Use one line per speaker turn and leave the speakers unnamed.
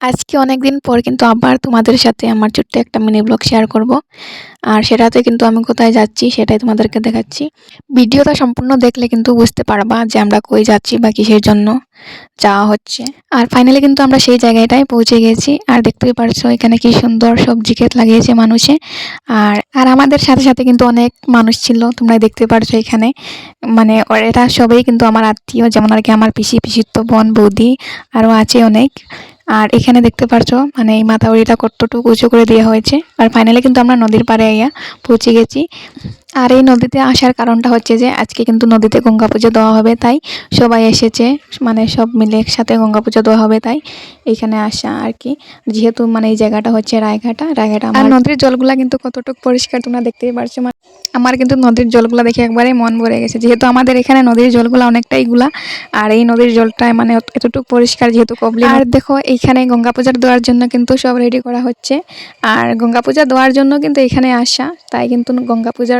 আজকে অনেকদিন পর কিন্তু আবার তোমাদের সাথে আমার ছোট্ট একটা মিনি ব্লগ শেয়ার করব। আর সেটাতে কিন্তু আমি কোথায় যাচ্ছি সেটাই তোমাদেরকে দেখাচ্ছি। ভিডিওটা সম্পূর্ণ দেখলে কিন্তু বুঝতে পারবা যে আমরা কই যাচ্ছি বা কিসের জন্য যাওয়া হচ্ছে। আর ফাইনালি কিন্তু আমরা সেই জায়গাটায় পৌঁছে গেছি। আর দেখতেই পারছো এখানে কি সুন্দর সবজি ক্ষেত লাগিয়েছে মানুষে। আর আর আমাদের সাথে সাথে কিন্তু অনেক মানুষ ছিল, তোমরা দেখতে পারছো এখানে। মানে এরা সবাই কিন্তু আমার আত্মীয়, যেমন আর কি আমার পিসি, পিসিতো বোন, বৌদি আরও আছে অনেক। আর এখানে দেখতে পারছো মানে এই মাথাউরিটা কতটুকু উঁচু করে দেওয়া হয়েছে। আর ফাইনালি কিন্তু আমরা নদীর পাড়ে পৌঁছে গেছি। আর এই নদীতে আসার কারণটা হচ্ছে যে আজকে কিন্তু নদীতে গঙ্গা পুজো দেওয়া হবে, তাই সবাই এসেছে। মানে সব মিলে একসাথে গঙ্গা পুজো দেওয়া হবে, তাই এইখানে আসা আর কি। যেহেতু মানে এই জায়গাটা হচ্ছে রায়ঘাটা। আর নদীর জলগুলা কিন্তু কতটুকু পরিষ্কার তোমরা দেখতেই পারছো। আমার কিন্তু নদীর জলগুলা দেখে একবারে মন ভরে গেছে, যেহেতু আমাদের এখানে নদীর জলগুলা অনেকটাই গুলা। আর এই নদীর জলটা মানে এতটুকু পরিষ্কার, যেহেতু কবলি। আর দেখো এইখানে গঙ্গা পূজার দেওয়ার জন্য কিন্তু সব রেডি করা হচ্ছে। আর গঙ্গা পূজা দেওয়ার জন্য কিন্তু এখানে আসা, তাই কিন্তু গঙ্গা পূজার